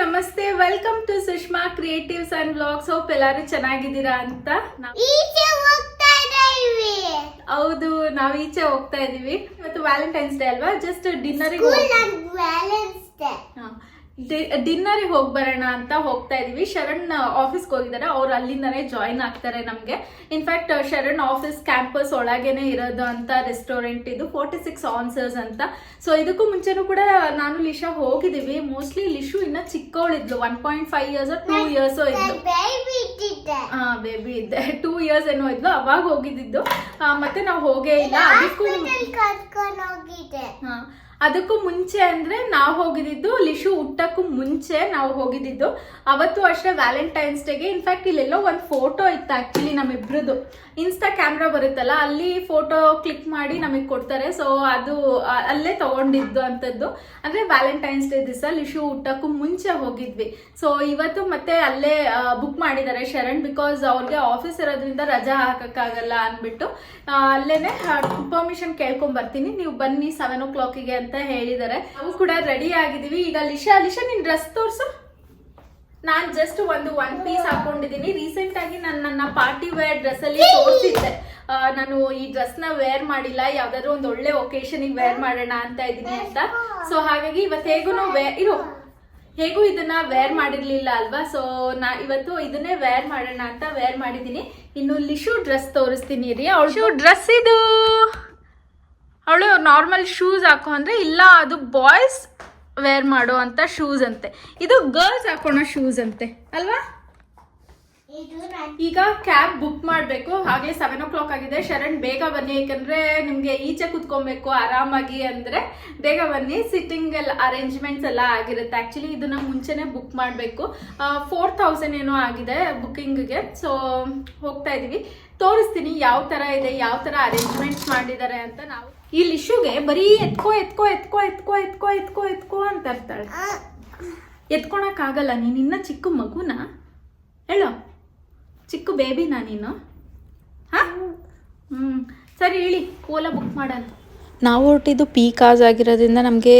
ನಮಸ್ತೆ, welcome to Sushma creatives and vlogs. Hope ಎಲ್ಲರೂ ಚೆನ್ನಾಗಿದ್ದೀರಾ ಅಂತ. ಹೌದು, ನಾವು ಈಚೆ ಹೋಗ್ತಾ ಇದೀವಿ. ಇವತ್ತು ವ್ಯಾಲೆಂಟೈನ್ಸ್ ಡೇ ಅಲ್ವಾ, ಜಸ್ಟ್ ಡಿನ್ನರಿಗೆ ಡಿನ್ನರಿಗೆ ಹೋಗಿ ಬರೋಣ ಅಂತ ಹೋಗ್ತಾ ಇದೀವಿ. ಶರಣ್ ಆಫೀಸ್ಗೆ ಹೋಗಿದ್ದಾರೆ, ಅವ್ರು ಅಲ್ಲಿಂದನೇ ಜಾಯಿನ್ ಆಗ್ತಾರೆ ನಮಗೆ. ಇನ್ಫ್ಯಾಕ್ಟ್ ಶರಣ್ ಆಫೀಸ್ ಕ್ಯಾಂಪಸ್ ಒಳಗೇನೆ ಇರೋದು ಅಂತ ರೆಸ್ಟೋರೆಂಟ್ ಇದು 46 ಆನ್ಸರ್ಸ್ ಅಂತ. ಸೊ ಇದಕ್ಕೂ ಮುಂಚೆನೂ ಕೂಡ ನಾನು ಲಿಶಾ ಹೋಗಿದ್ದೀವಿ. ಮೋಸ್ಟ್ಲಿ ಲಿಶು ಇನ್ನ ಚಿಕ್ಕವಳಿದ್ಲು, 1.5 ಇಯರ್ಸ್ 2 ಇಯರ್ಸ್ ಇದ್ಲು. ಬೇಬಿ ಇದ್ದೆ 2 ಇಯರ್ಸ್ ಏನೋ ಇದ್ಲು, ಅವಾಗ ಹೋಗಿದ್ದು. ಮತ್ತೆ ನಾವು ಹೋಗೇ ಇಲ್ಲ. ಅದಕ್ಕೂ ಮುಂಚೆ ಅಂದ್ರೆ ನಾವು ಹೋಗಿದ್ದು ಲಿಶು ಹುಟ್ಟಕ್ಕೂ ಮುಂಚೆ ನಾವು ಹೋಗಿದ್ದು. ಅವತ್ತು ಅಷ್ಟೇ ವ್ಯಾಲೆಂಟೈನ್ಸ್ ಡೇಗೆ. ಇನ್ಫ್ಯಾಕ್ಟ್ ಇಲ್ಲೆಲ್ಲೋ ಒಂದು ಫೋಟೋ ಇತ್ತು ಆಕ್ಚುಲಿ ನಮ್ಮಿಬ್ರದ್ದು. ಇನ್ಸ್ಟಾ ಕ್ಯಾಮ್ರಾ ಬರುತ್ತಲ್ಲ, ಅಲ್ಲಿ ಫೋಟೋ ಕ್ಲಿಕ್ ಮಾಡಿ ನಮಗೆ ಕೊಡ್ತಾರೆ. ಸೊ ಅದು ಅಲ್ಲೇ ತಗೊಂಡಿದ್ದು ಅಂತದ್ದು. ಅಂದ್ರೆ ವ್ಯಾಲೆಂಟೈನ್ಸ್ ಡೇ ದಿವಸ ಲಿಶು ಹುಟ್ಟಕ್ಕೂ ಮುಂಚೆ ಹೋಗಿದ್ವಿ. ಸೊ ಇವತ್ತು ಮತ್ತೆ ಅಲ್ಲೇ ಬುಕ್ ಮಾಡಿದ್ದಾರೆ ಶರಣ್, ಬಿಕಾಸ್ ಅವ್ರಿಗೆ ಆಫೀಸ್ ಇರೋದ್ರಿಂದ ರಜಾ ಹಾಕಕ್ಕಾಗಲ್ಲ ಅಂದ್ಬಿಟ್ಟು ಅಲ್ಲೇನೆ ಪರ್ಮಿಷನ್ ಕೇಳ್ಕೊಂಡ್ ಬರ್ತೀನಿ, ನೀವು ಬನ್ನಿ 7 o'clock ಅಂತ ಹೇಳಿದ್ದಾರೆ. ನಾವು ಕೂಡ ರೆಡಿ ಆಗಿದೀವಿ. ಈಗ ಲಿಶಾ ನಿನ್ ಡ್ರೆಸ್ ತೋರ್ಸು. ನಾನ್ ಜಸ್ಟ್ ಒನ್ ಪೀಸ್ ಹಾಕೊಂಡಿದೀನಿ. ರೀಸೆಂಟ್ ಆಗಿ ನಾನು ನನ್ನ ಪಾರ್ಟಿ ವೇರ್ ಡ್ರೆಸ್ ಅಲ್ಲಿ ತೋರಿಸಿದ್ದೆ, ನಾನು ಈ ಡ್ರೆಸ್ ನ ವೇರ್ ಮಾಡಿಲ್ಲ, ಯಾವ್ದಾದ್ರು ಒಂದು ಒಳ್ಳೆ ಒಕೇಶನ್ ವೇರ್ ಮಾಡೋಣ ಅಂತ ಇದೀನಿ ಅಂತ. ಸೊ ಹಾಗಾಗಿ ಇವತ್ತು ಹೇಗೂ ಇದನ್ನ ವೇರ್ ಮಾಡಿರ್ಲಿಲ್ಲ ಅಲ್ವಾ. ಸೊ ನಾ ಇವತ್ತು ಇದನ್ನೇ ವೇರ್ ಮಾಡೋಣ ಅಂತ ವೇರ್ ಮಾಡಿದೀನಿ. ಇನ್ನು ಲಿಶು ಡ್ರೆಸ್ ತೋರಿಸ್ತೀನಿ ರೀ. ಅವಳು ಡ್ರೆಸ್ ಇದು, ಅವಳು ನಾರ್ಮಲ್ ಶೂಸ್ ಹಾಕೋ ಅಂದ್ರೆ ಇಲ್ಲ, ಅದು ಬಾಯ್ಸ್ ವೇರ್ ಮಾಡೋ ಅಂತ ಶೂಸ್ ಅಂತೆ, ಇದು ಗರ್ಲ್ಸ್ ಹಾಕೋಣ ಶೂಸ್ ಅಂತೆ ಅಲ್ವಾ. ಈಗ ಕ್ಯಾಬ್ ಬುಕ್ ಮಾಡಬೇಕು. ಹಾಗೆ 7 o'clock ಆಗಿದೆ. ಶರಣ್ ಬೇಗ ಬನ್ನಿ, ಯಾಕಂದ್ರೆ ನಿಮ್ಗೆ ಈಚೆ ಕುತ್ಕೊಬೇಕು ಆರಾಮಾಗಿ ಅಂದ್ರೆ ಬೇಗ ಬನ್ನಿ. ಸಿಟ್ಟಿಂಗ್ ಎಲ್ಲ ಅರೇಂಜ್ಮೆಂಟ್ಸ್ ಎಲ್ಲ ಆಗಿರುತ್ತೆ. ಆಕ್ಚುಲಿ ಇದನ್ನ ಮುಂಚೆನೆ ಬುಕ್ ಮಾಡಬೇಕು. 4000 ಏನೋ ಆಗಿದೆ ಬುಕ್ಕಿಂಗ್ಗೆ. ಸೊ ಹೋಗ್ತಾ ಇದೀವಿ, ತೋರಿಸ್ತೀನಿ ಯಾವ ತರ ಇದೆ, ಯಾವ ತರ ಅರೇಂಜ್ಮೆಂಟ್ಸ್ ಮಾಡಿದ್ದಾರೆ ಅಂತ. ನಾವು ಈ ಲಿಶುಗೆ ಬರೀ ಎತ್ಕೋ ಎತ್ಕೋ ಎತ್ಕೋ ಎತ್ಕೋ ಎತ್ಕೋ ಎತ್ಕೋ ಎತ್ಕೋ ಅಂತ ಇರ್ತಾಳೆ. ಎತ್ಕೊಳಕ್ ಆಗಲ್ಲ, ನೀನ್ ಇನ್ನ ಚಿಕ್ಕ ಮಗುನ, ಹೇಳೋ ಚಿಕ್ಕ ಬೇಬಿನಾ ನೀನು? ಸರಿ ಹೇಳಿ, ಓಲಾ ಬುಕ್ ಮಾಡಲ್ಲ. ನಾವು ಹೊರಟಿದ್ದು ಪೀಕ್ ಅವರ್ಸ್ ಆಗಿರೋದ್ರಿಂದ ನಮಗೆ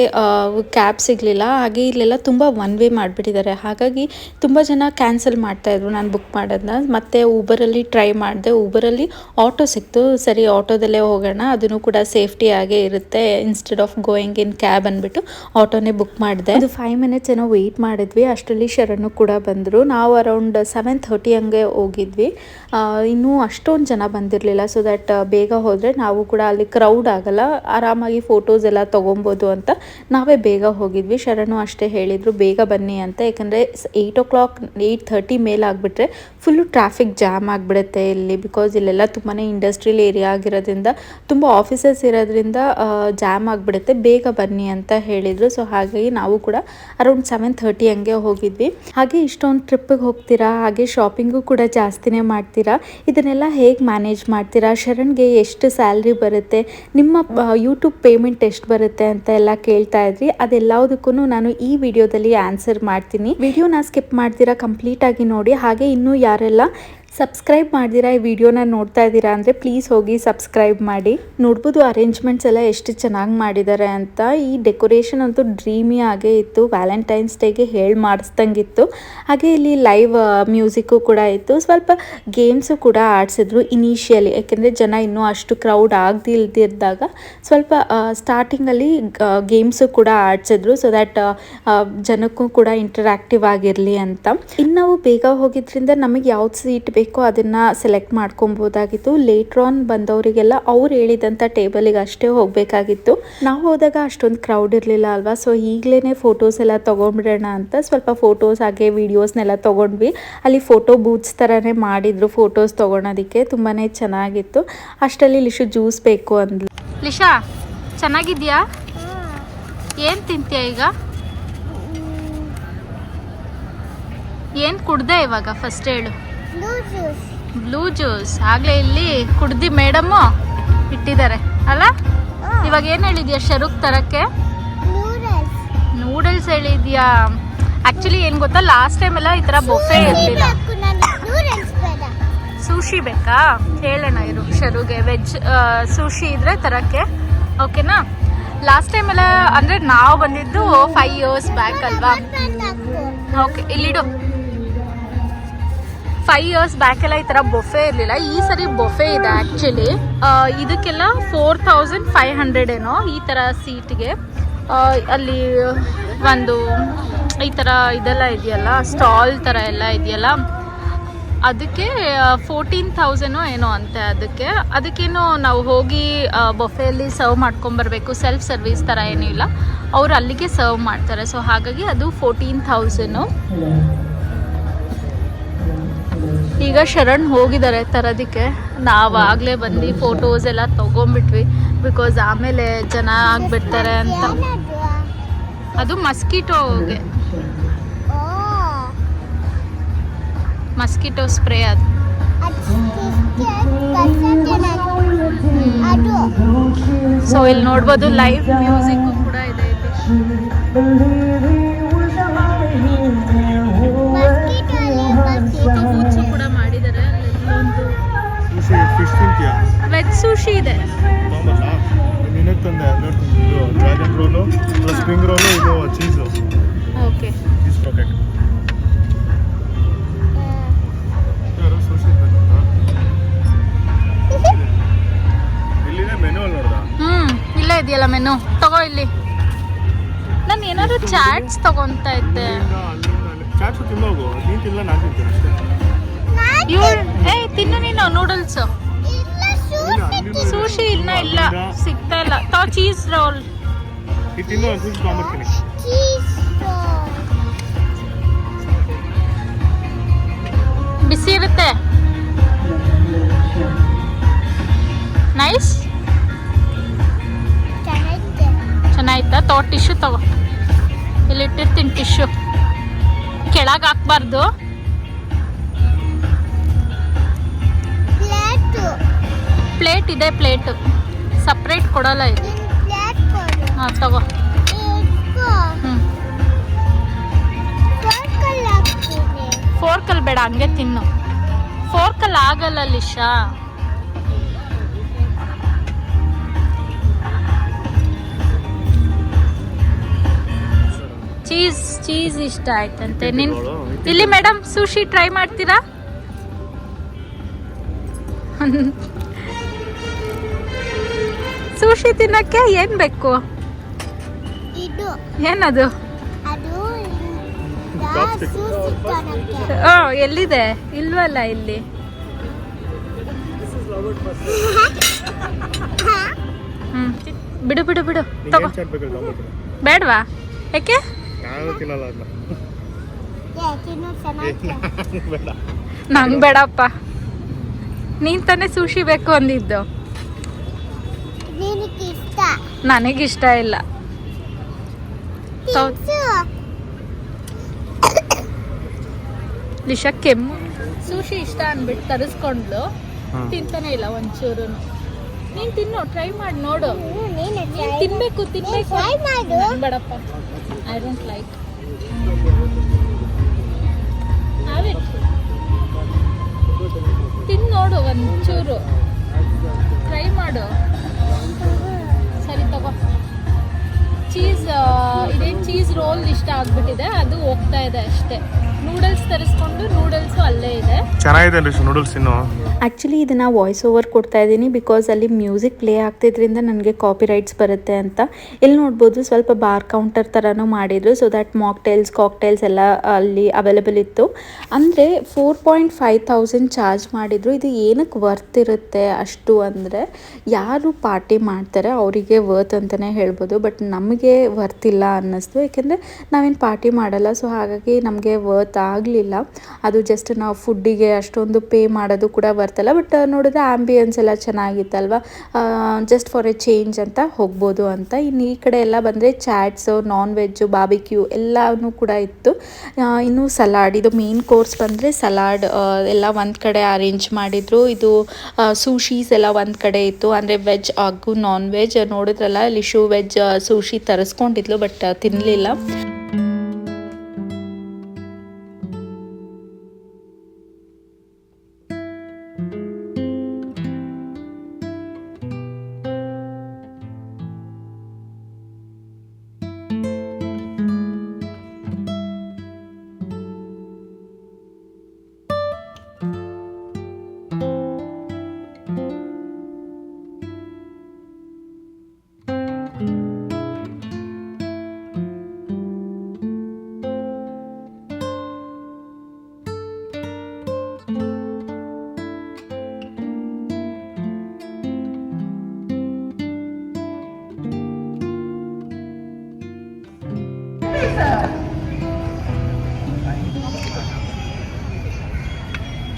ಕ್ಯಾಬ್ ಸಿಗಲಿಲ್ಲ. ಹಾಗೆ ಇಲ್ಲೆಲ್ಲ ತುಂಬ ಒನ್ ವೇ ಮಾಡಿಬಿಟ್ಟಿದ್ದಾರೆ. ಹಾಗಾಗಿ ತುಂಬ ಜನ ಕ್ಯಾನ್ಸಲ್ ಮಾಡ್ತಾಯಿದ್ರು ನಾನು ಬುಕ್ ಮಾಡೋದನ್ನ. ಮತ್ತು ಊಬರಲ್ಲಿ ಟ್ರೈ ಮಾಡಿದೆ, ಊಬರಲ್ಲಿ ಆಟೋ ಸಿಕ್ತು. ಸರಿ ಆಟೋದಲ್ಲೇ ಹೋಗೋಣ, ಅದನ್ನು ಕೂಡ ಸೇಫ್ಟಿಯಾಗೇ ಇರುತ್ತೆ, instead of going in cab ಅಂದ್ಬಿಟ್ಟು ಆಟೋನೇ ಬುಕ್ ಮಾಡಿದೆ. ಅದು 5 minutes ಏನೋ ವೆಯ್ಟ್ ಮಾಡಿದ್ವಿ. ಅಷ್ಟರಲ್ಲಿ ಶರಣು ಕೂಡ ಬಂದರು. ನಾವು ಅರೌಂಡ್ 7:30 ಹಂಗೆ ಹೋಗಿದ್ವಿ. ಇನ್ನೂ ಅಷ್ಟೊಂದು ಜನ ಬಂದಿರಲಿಲ್ಲ. ಸೊ ದಟ್ ಬೇಗ ಹೋದರೆ ನಾವು ಕೂಡ ಅಲ್ಲಿ ಕ್ರೌಡ್ ಆಗಲ್ಲ, ಆರಾಮಾಗಿ ಫೋಟೋಸ್ ಎಲ್ಲ ತೊಗೊಬೋದು ಅಂತ ನಾವೇ ಬೇಗ ಹೋಗಿದ್ವಿ. ಶರಣು ಅಷ್ಟೇ ಹೇಳಿದರು ಬೇಗ ಬನ್ನಿ ಅಂತ, ಯಾಕಂದರೆ 8 o'clock 8:30 ಮೇಲೆ ಆಗಿಬಿಟ್ರೆ ಫುಲ್ಲು ಟ್ರಾಫಿಕ್ ಜಾಮ್ ಆಗಿಬಿಡುತ್ತೆ ಇಲ್ಲಿ. ಬಿಕಾಸ್ ಇಲ್ಲೆಲ್ಲ ತುಂಬಾ ಇಂಡಸ್ಟ್ರಿಯಲ್ ಏರಿಯಾ ಆಗಿರೋದ್ರಿಂದ, ತುಂಬ ಆಫೀಸಸ್ ಇರೋದ್ರಿಂದ ಜಾಮ್ ಆಗಿಬಿಡುತ್ತೆ, ಬೇಗ ಬನ್ನಿ ಅಂತ ಹೇಳಿದರು. ಸೊ ಹಾಗಾಗಿ ನಾವು ಕೂಡ ಅರೌಂಡ್ 7:30 ಹಂಗೆ ಹೋಗಿದ್ವಿ. ಹಾಗೆ ಇಷ್ಟೊಂದು ಟ್ರಿಪ್ಪಿಗೆ ಹೋಗ್ತೀರಾ, ಹಾಗೆ ಶಾಪಿಂಗು ಕೂಡ ಜಾಸ್ತಿನೇ ಮಾಡ್ತೀರಾ, ಇದನ್ನೆಲ್ಲ ಹೇಗೆ ಮ್ಯಾನೇಜ್ ಮಾಡ್ತೀರಾ? ಶರಣ್ಗೆ ಎಷ್ಟು ಸ್ಯಾಲ್ರಿ ಬರುತ್ತೆ, ನಿಮ್ಮ ಯೂಟ್ಯೂಬ್ ಪೇಮೆಂಟ್ ಎಷ್ಟು ಬರುತ್ತೆ ಅಂತ ಎಲ್ಲ ಕೇಳ್ತಾ ಇದ್ರಿ. ಅದೆಲ್ಲದಕ್ಕೂ ನಾನು ಈ ವಿಡಿಯೋದಲ್ಲಿ ಆನ್ಸರ್ ಮಾಡ್ತೀನಿ. ವಿಡಿಯೋನ ಸ್ಕಿಪ್ ಮಾಡ್ತೀರಾ, ಕಂಪ್ಲೀಟಾಗಿ ನೋಡಿ. ಹಾಗೆ ಇನ್ನೂ ಯಾರೆಲ್ಲ ಸಬ್ಸ್ಕ್ರೈಬ್ ಮಾಡ್ದಿರಾ ಈ ವಿಡಿಯೋನ ನೋಡ್ತಾ ಇದ್ದೀರಾ ಅಂದರೆ ಪ್ಲೀಸ್ ಹೋಗಿ ಸಬ್ಸ್ಕ್ರೈಬ್ ಮಾಡಿ. ನೋಡ್ಬೋದು ಅರೇಂಜ್ಮೆಂಟ್ಸ್ ಎಲ್ಲ ಎಷ್ಟು ಚೆನ್ನಾಗಿ ಮಾಡಿದ್ದಾರೆ ಅಂತ. ಈ ಡೆಕೋರೇಷನ್ ಅಂತೂ ಡ್ರೀಮಿ ಆಗೇ ಇತ್ತು, ವ್ಯಾಲೆಂಟೈನ್ಸ್ ಡೇಗೆ ಹೇಳಿ ಮಾಡಿಸ್ದಂಗಿತ್ತು. ಹಾಗೆ ಇಲ್ಲಿ ಲೈವ್ ಮ್ಯೂಸಿಕ್ಕು ಕೂಡ ಇತ್ತು, ಸ್ವಲ್ಪ ಗೇಮ್ಸು ಕೂಡ ಆಡಿಸಿದ್ರು ಇನಿಷಿಯಲಿ. ಯಾಕೆಂದರೆ ಜನ ಇನ್ನೂ ಅಷ್ಟು ಕ್ರೌಡ್ ಆಗದಿಲ್ದಿದ್ದಾಗ ಸ್ವಲ್ಪ ಸ್ಟಾರ್ಟಿಂಗಲ್ಲಿ ಗೇಮ್ಸು ಕೂಡ ಆಡಿಸಿದ್ರು, ಸೊ ದ್ಯಾಟ್ ಜನಕ್ಕೂ ಕೂಡ ಇಂಟರಾಕ್ಟಿವ್ ಆಗಿರಲಿ ಅಂತ. ಇನ್ನು ನಾವು ಬೇಗ ಹೋಗಿದ್ರಿಂದ ನಮಗೆ ಯಾವ್ದು ಸೀಟ್ ಬೇಕೋ ಅದನ್ನು ಸೆಲೆಕ್ಟ್ ಮಾಡ್ಕೊಬೋದಾಗಿತ್ತು. ಲೇಟ್ರ್ ಆನ್ ಬಂದವರಿಗೆಲ್ಲ ಅವ್ರು ಹೇಳಿದಂಥ ಟೇಬಲಿಗೆ ಅಷ್ಟೇ ಹೋಗಬೇಕಾಗಿತ್ತು. ನಾವು ಹೋದಾಗ ಅಷ್ಟೊಂದು ಕ್ರೌಡ್ ಇರಲಿಲ್ಲ ಅಲ್ವಾ. ಸೊ ಈಗಲೇ ಫೋಟೋಸ್ ಎಲ್ಲ ತೊಗೊಂಡ್ಬಿಡೋಣ ಅಂತ ಸ್ವಲ್ಪ ಫೋಟೋಸ್ ಹಾಗೆ ವೀಡಿಯೋಸ್ನೆಲ್ಲ ತೊಗೊಂಡ್ವಿ. ಅಲ್ಲಿ ಫೋಟೋ ಬೂತ್ಸ್ ಥರನೇ ಮಾಡಿದ್ರು ಫೋಟೋಸ್ ತೊಗೊಳೋದಕ್ಕೆ, ತುಂಬಾ ಚೆನ್ನಾಗಿತ್ತು. ಅಷ್ಟರಲ್ಲಿ ಲಿಶು ಜ್ಯೂಸ್ ಬೇಕು ಅಂದ್ಲು. ಲಿಶಾ ಚೆನ್ನಾಗಿದ್ಯಾ? ಏನು ತಿಂತೀಯ ಈಗ? ಏನು ಕುಡ್ದೆ ಇವಾಗ? ಫಸ್ಟ್ ಹೇಳು. ಬ್ಲೂ ಜ್ಯೂಸ್ ಆಗಲೇ ಇಲ್ಲಿ ಕುಡ್ದು ಮೇಡಮ್ಮು ಇಟ್ಟಿದ್ದಾರೆ ಅಲ್ಲ. ಇವಾಗ ಏನು ಹೇಳಿದ್ಯಾ ಶರುಕ್ ತರಕ್ಕೆ? ನೂಡಲ್ಸ್ ಹೇಳಿದ್ಯಾ? ಆ್ಯಕ್ಚುಲಿ ಏನು ಗೊತ್ತಾ, ಲಾಸ್ಟ್ ಟೈಮ್ ಎಲ್ಲ ಈ ಥರ ಬೊಫೆ ಇರಲಿಲ್ಲ. ಸೂಶಿ ಬೇಕಾ? ಹೇಳೋಣ ಇರು ಶರುಗೆ. ವೆಜ್ ಸೂಶಿ ಇದ್ರೆ ತರಕ್ಕೆ, ಓಕೆನಾ? ಲಾಸ್ಟ್ ಟೈಮ್ ಎಲ್ಲ ಅಂದರೆ ನಾವು ಬಂದಿದ್ದು 5 years ಬ್ಯಾಕ್ ಅಲ್ವಾ. ಓಕೆ ಇಲ್ಲಿಡು. 5 years ಬ್ಯಾಕೆಲ್ಲ ಈ ಥರ ಬೊಫೆ ಇರಲಿಲ್ಲ, ಈ ಸರಿ ಬೊಫೆ ಇದೆ ಆ್ಯಕ್ಚುಲಿ. ಇದಕ್ಕೆಲ್ಲ 4500 ಏನೋ ಈ ಥರ ಸೀಟ್ಗೆ. ಅಲ್ಲಿ ಒಂದು ಈ ಥರ ಇದೆಲ್ಲ ಇದೆಯಲ್ಲ, ಸ್ಟಾಲ್ ಥರ ಎಲ್ಲ ಇದೆಯಲ್ಲ, ಅದಕ್ಕೆ 14,000 ಏನೋ ಅಂತೆ. ಅದಕ್ಕೇನು ನಾವು ಹೋಗಿ ಬೊಫೆಯಲ್ಲಿ ಸರ್ವ್ ಮಾಡ್ಕೊಂಬರ್ಬೇಕು, ಸೆಲ್ಫ್ ಸರ್ವಿಸ್ ಥರ ಏನೂ ಇಲ್ಲ, ಅವರು ಅಲ್ಲಿಗೆ ಸರ್ವ್ ಮಾಡ್ತಾರೆ. ಸೊ ಹಾಗಾಗಿ ಅದು 14,000. ಈಗ ಶರಣ್ ಹೋಗಿದ್ದಾರೆ ತರೋದಕ್ಕೆ, ನಾವು ಆಗಲೇ ಬಂದು ಫೋಟೋಸ್ ಎಲ್ಲ ತೊಗೊಂಬಿಟ್ವಿ, ಬಿಕಾಸ್ ಆಮೇಲೆ ಜನ ಆಗಿಬಿಡ್ತಾರೆ ಅಂತ. ಅದು ಮಸ್ಕಿಟೋಗೆ, ಮಸ್ಕಿಟೋ ಸ್ಪ್ರೇ ಅದು. ಸೊ ಇಲ್ಲಿ ನೋಡ್ಬೋದು ಲೈವ್ ಮ್ಯೂಸಿಕ್ ಕೂಡ ಇದೆ ಫೋಟೋ ಬೂತ್ಸು ಕೂಡ ಮಾಡಿದ್ದಾರೆ. ವೆಜ್ ಸುಶಿ ಇದೆ. Dragon roll plus spring roll, ಇದು ಚೀಸು. ಓಕೆ, ಇಲ್ಲಿದೆ ಮೆನು ಅಲ್ಲಿ ನೋಡ್ದ? ಇಲ್ಲೇ ಇದೆಯಲ್ಲ ಮೆನು, ತಗೋ ಇಲ್ಲಿ. ನಾನು ಏನಾದ್ರು ಚಾಟ್ಸ್ ತಗೊಂತಾ ಇದ್ದೆ. ಚಾಟ್ಸ್ ತಿನ್ನೋಗು, ನೀನು ತಿನ್ನಲ್ಲ, ನಾನು ತಿಂತೀನಿ ಅಷ್ಟೇ. ತಿನ್ನು ನೀನು ನೂಡಲ್ಸ್. ಸುಶಿ ಇಲ್ಲ ಸಿಗ್ತಾ ಇಲ್ಲ. ಚೀಸ್ ರೋಲ್ ಇದು ತಿನ್ನು, ಒಂದು ತೊಗೊಂಬರ್ತೀನಿ. ಬಿಸಿ ಇರುತ್ತೆ, ನೈಸ್. ಚೆನ್ನಾಯ್ತಾ? ತಗೋ ಟಿಶ್ಯೂ ತಗೋ, ಇಲ್ಲಿ ಇಟ್ಟಿರ್ತೀನಿ ಟಿಶ್ಯೂ. ಕೆಳಗೆ ಹಾಕ್ಬಾರ್ದು. ಪ್ಲೇಟ್ ಇದೆ, ಪ್ಲೇಟು ಸಪ್ರೇಟ್ ಕೊಡಲ್ಲ ಇದು. ಹಾಂ ತಗೋ. ಫೋರ್ಕಲ್ಲಿ ಬೇಡ, ಹಂಗೆ ತಿನ್ನು. ಫೋರ್ಕಲ್ಲಿ ಆಗಲ್ಲ ಲಿಶಾ. ಚೀಸ್ ಇಷ್ಟ ಆಯ್ತಂತೆ ನಿನ್. ಇಲ್ಲಿ ಮೇಡಮ್ ಸುಶಿ ಟ್ರೈ ಮಾಡ್ತೀರಾ? ಸುಶಿ ತಿನ್ನಕ್ಕೆ ಏನ್ ಬೇಕು? ಏನದು? ಎಲ್ಲಿದೆ? ಇಲ್ವಲ್ಲ ಇಲ್ಲಿ. ಬಿಡು ಬಿಡು ಬಿಡು, ತಗೋ. ಬೇಡವಾ? ಯಾಕೆ? ನಂಗೆ ಬೇಡಪ್ಪ, ನೀನ್ ತಾನೇ ಸುಶಿ ಬೇಕು ಅಂದಿದ್ದು. ನನಗಿಷ್ಟ ಇಲ್ಲ. ಲಿಶಾ ಕೆಮ್ಮು, ಸುಶಿ ಇಷ್ಟ ಅಂದ್ಬಿಟ್ಟು ತರಿಸ್ಕೊಂಡ್ಲು, ತಿಂತಾನೆ ಇಲ್ಲ ಒಂಚೂರು. ನೀನ್ ತಿನ್ನು, ಟ್ರೈ ಮಾಡಿ ನೋಡು. ತಿನ್ಬೇಕು ಬೇಡಪ್ಪ, ಐ ಡೋಂಟ್ ಲೈಕ್. ತಿನ್ ನೋಡು, ಒಂಚೂರು ಟ್ರೈ ಮಾಡು. ಸರಿ ತಗೋ. ಚೀಸ್ ಇದೇನು ಚೀಸ್ ರೋಲ್ ಇಷ್ಟ ಆಗ್ಬಿಟ್ಟಿದೆ, ಅದು ಹೋಗ್ತಾ ಇದೆ ಅಷ್ಟೇ. ನೂಡಲ್ಸ್ ತರಿಸ್ಕೊಂಡು, ನೂಡಲ್ಸು ಅಲ್ಲೇ ಇದೆ. ಚೆನ್ನಾಗಿದೆ ನೂಡಲ್ಸ್. ಇನ್ನು ಆ್ಯಕ್ಚುಲಿ ಇದನ್ನು ವಾಯ್ಸ್ ಓವರ್ ಕೊಡ್ತಾ ಇದ್ದೀನಿ ಬಿಕಾಸ್ ಅಲ್ಲಿ ಮ್ಯೂಸಿಕ್ ಪ್ಲೇ ಆಗ್ತಿದ್ರಿಂದ ನನಗೆ ಕಾಪಿ ರೈಟ್ಸ್ ಬರುತ್ತೆ ಅಂತ. ಇಲ್ಲಿ ನೋಡ್ಬೋದು ಸ್ವಲ್ಪ ಬಾರ್ ಕೌಂಟರ್ ಥರನೂ ಮಾಡಿದರು, ಸೊ ದ್ಯಾಟ್ ಮಾಕ್ಟೇಲ್ಸ್ ಕಾಕ್ಟೇಲ್ಸ್ ಎಲ್ಲ ಅಲ್ಲಿ ಅವೈಲೇಬಲ್ ಇತ್ತು. ಅಂದರೆ 4,500 ಚಾರ್ಜ್ ಮಾಡಿದರು. ಇದು ಏನಕ್ಕೆ ವರ್ತ್ ಇರುತ್ತೆ ಅಷ್ಟು ಅಂದರೆ, ಯಾರು ಪಾರ್ಟಿ ಮಾಡ್ತಾರೆ ಅವರಿಗೆ ವರ್ತ್ ಅಂತಲೇ ಹೇಳ್ಬೋದು. ಬಟ್ ನಮಗೆ ವರ್ತ್ ಇಲ್ಲ ಅನ್ನಿಸ್ತು, ಯಾಕೆಂದರೆ ನಾವೇನು ಪಾರ್ಟಿ ಮಾಡಲ್ಲ. ಸೊ ಹಾಗಾಗಿ ನಮಗೆ ವರ್ತ್ ಆಗಲಿಲ್ಲ. ಅದು ಜಸ್ಟ್ ನಾವು ಫುಡ್ಡಿಗೆ ಅಷ್ಟೊಂದು ಪೇ ಮಾಡೋದು ಕೂಡ ಬರ್ತಲ್ಲ. ಬಟ್ ನೋಡಿದ್ರೆ ಆ್ಯಂಬಿಯನ್ಸ್ ಎಲ್ಲ ಚೆನ್ನಾಗಿತ್ತಲ್ವ, ಜಸ್ಟ್ ಫಾರ್ ಎ ಚೇಂಜ್ ಅಂತ ಹೋಗ್ಬೋದು ಅಂತ. ಇನ್ನು ಈ ಕಡೆ ಎಲ್ಲ ಬಂದರೆ ಚಾಟ್ಸು, ನಾನ್ ವೆಜ್ಜು, ಬಾರ್ಬಿಕ್ಯೂ ಎಲ್ಲನೂ ಕೂಡ ಇತ್ತು. ಇನ್ನು ಸಲಾಡ್, ಇದು ಮೇನ್ ಕೋರ್ಸ್ ಬಂದರೆ ಸಲಾಡ್ ಎಲ್ಲ ಒಂದು ಕಡೆ ಅರೇಂಜ್ ಮಾಡಿದರು. ಇದು ಸೂಶೀಸ್ ಎಲ್ಲ ಒಂದು ಕಡೆ ಇತ್ತು, ಅಂದರೆ ವೆಜ್ ಹಾಗೂ ನಾನ್ ವೆಜ್. ನೋಡಿದ್ರಲ್ಲ ಲಿಶು ವೆಜ್ ಸೂಶಿ ತರಿಸ್ಕೊಂಡಿದ್ಲು, ಬಟ್ ತಿನ್ನಲಿಲ್ಲ.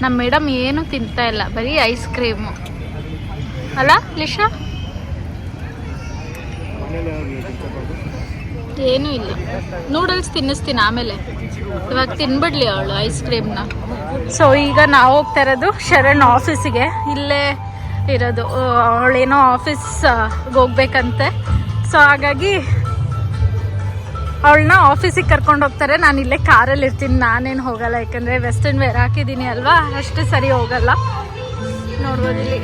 ನಮ್ಮ ಮೇಡಮ್ ಏನು ತಿಂತಾ ಇಲ್ಲ, ಬರೀ ಐಸ್ ಕ್ರೀಮು ಅಲ್ಲ ಲಿಶಾ? ಏನೂ ಇಲ್ಲ. ನೂಡಲ್ಸ್ ತಿನ್ನಿಸ್ತೀನಿ ಆಮೇಲೆ, ಇವಾಗ ತಿನ್ಬಿಡ್ಲಿ ಅವಳು ಐಸ್ ಕ್ರೀಮ್ನ. ಸೊ ಈಗ ನಾವು ಹೋಗ್ತಾ ಇರೋದು ಶರಣ್ ಆಫೀಸಿಗೆ. ಇಲ್ಲೇ ಇರೋದು, ಅವಳೇನೋ ಆಫೀಸ್ಗೆ ಹೋಗ್ಬೇಕಂತೆ. ಸೊ ಹಾಗಾಗಿ ಅವಳನ್ನ ಆಫೀಸಿಗೆ ಕರ್ಕೊಂಡು ಹೋಗ್ತಾರೆ. ನಾನು ಇಲ್ಲೇ ಕಾರಲ್ಲಿ ಇರ್ತೀನಿ, ನಾನೇನು ಹೋಗಲ್ಲ, ಯಾಕಂದರೆ ವೆಸ್ಟರ್ನ್ ವೇರ್ ಹಾಕಿದ್ದೀನಿ ಅಲ್ವಾ, ಅಷ್ಟು ಸರಿ ಹೋಗಲ್ಲ. ನೋಡ್ಬೋದು ಇಲ್ಲಿ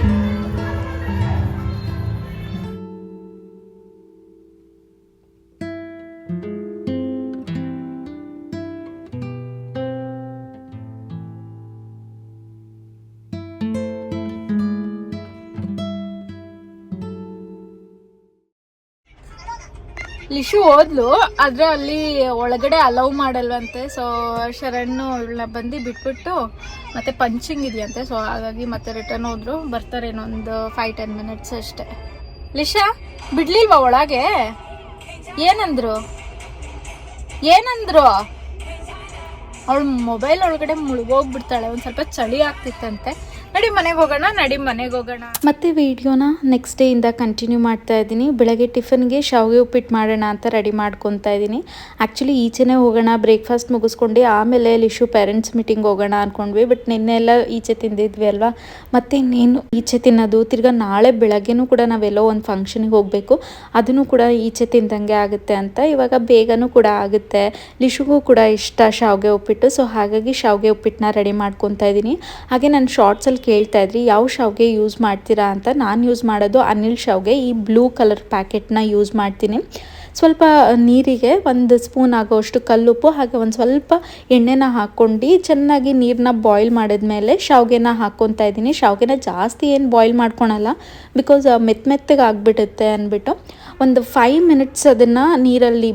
ಲಿಶು ಹೋದ್ಲು, ಆದ್ರೆ ಅಲ್ಲಿ ಒಳಗಡೆ ಅಲೌ ಮಾಡಲ್ವಂತೆ. ಸೊ ಶರಣ್ ಅವಳನ್ನ ಬಂದು ಬಿಟ್ಬಿಟ್ಟು ಮತ್ತೆ ಪಂಚಿಂಗ್ ಇದೆಯಂತೆ. ಸೊ ಹಾಗಾಗಿ ಮತ್ತೆ ರಿಟರ್ನ್ ಹೋದ್ರು, ಬರ್ತಾರೆ ಇನ್ನೊಂದು 5-10 ಮಿನಿಟ್ಸ್ ಅಷ್ಟೇ. ಲಿಶಾ ಬಿಡ್ಲಿಲ್ವಾ ಒಳಗೆ? ಏನಂದ್ರು ಅವಳು ಮೊಬೈಲ್ ಒಳಗಡೆ ಮುಳುಗೋಗ್ಬಿಡ್ತಾಳೆ. ಒಂದು ಸ್ವಲ್ಪ ಚಳಿ ಆಗ್ತಿತ್ತಂತೆ. ನಡಿ ಮನೆಗೆ ಹೋಗೋಣ. ಮತ್ತು ವಿಡಿಯೋನ ನೆಕ್ಸ್ಟ್ ಡೇಯಿಂದ ಕಂಟಿನ್ಯೂ ಮಾಡ್ತಾ ಇದ್ದೀನಿ. ಬೆಳಗ್ಗೆ ಟಿಫನ್ಗೆ ಶಾವಿಗೆ ಉಪ್ಪಿಟ್ಟು ಮಾಡೋಣ ಅಂತ ರೆಡಿ ಮಾಡ್ಕೊತಾ ಇದ್ದೀನಿ. ಆ್ಯಕ್ಚುಲಿ ಈಚೆನೇ ಹೋಗೋಣ, ಬ್ರೇಕ್ಫಾಸ್ಟ್ ಮುಗಿಸ್ಕೊಂಡು ಆಮೇಲೆ ಲಿಶು ಪೇರೆಂಟ್ಸ್ ಮೀಟಿಂಗ್ ಹೋಗೋಣ ಅಂದ್ಕೊಂಡ್ವಿ. ಬಟ್ ನಿನ್ನೆ ಎಲ್ಲ ಈಚೆ ತಿಂದಿದ್ವಿ ಅಲ್ವಾ, ಮತ್ತು ಇನ್ನೇನು ಈಚೆ ತಿನ್ನೋದು. ತಿರ್ಗಾ ನಾಳೆ ಬೆಳಗ್ಗೆನೂ ಕೂಡ ನಾವೆಲ್ಲೋ ಒಂದು ಫಂಕ್ಷನಿಗೆ ಹೋಗಬೇಕು, ಅದನ್ನು ಕೂಡ ಈಚೆ ತಿಂದಂಗೆ ಆಗುತ್ತೆ ಅಂತ ಇವಾಗ ಬೇಗನೂ ಕೂಡ ಆಗುತ್ತೆ. ಲಿಶುಗೂ ಕೂಡ ಇಷ್ಟ ಶಾವಿಗೆ ಉಪ್ಪಿಟ್ಟು. ಸೊ ಹಾಗಾಗಿ ಶಾವಿಗೆ ಉಪ್ಪಿಟ್ಟನ್ನ ರೆಡಿ ಮಾಡ್ಕೊತಾ ಇದ್ದೀನಿ. ಹಾಗೆ ನಾನು ಶಾರ್ಟ್ಸಲ್ಲಿ ಕೇಳ್ತಾ ಇದ್ರಿ ಯಾವ ಶಾವಿಗೆ ಯೂಸ್ ಮಾಡ್ತೀರಾ ಅಂತ. ನಾನು ಯೂಸ್ ಮಾಡೋದು ಅನಿಲ್ ಶಾವಿಗೆ. ಈ ಬ್ಲೂ ಕಲರ್ ಪ್ಯಾಕೆಟ್ನ ಯೂಸ್ ಮಾಡ್ತೀನಿ. ಸ್ವಲ್ಪ ನೀರಿಗೆ 1 ಸ್ಪೂನ್ ಆಗೋಷ್ಟು ಕಲ್ಲುಪ್ಪು ಹಾಗೆ ಒಂದು ಸ್ವಲ್ಪ ಎಣ್ಣೆನ ಹಾಕ್ಕೊಂಡು ಚೆನ್ನಾಗಿ ನೀರನ್ನ ಬಾಯ್ಲ್ ಮಾಡಿದ್ಮೇಲೆ ಶಾವಿಗೆನ ಹಾಕ್ಕೊತಾ ಇದ್ದೀನಿ. ಶಾವಿಗೆನ ಜಾಸ್ತಿ ಏನು ಬಾಯ್ಲ್ ಮಾಡ್ಕೊಳಲ್ಲ, ಬಿಕಾಸ್ ಮೆತ್ತಗೆ ಆಗಿಬಿಡುತ್ತೆ ಅಂದ್ಬಿಟ್ಟು ಒಂದು 5 ಮಿನಿಟ್ಸ್ ಅದನ್ನು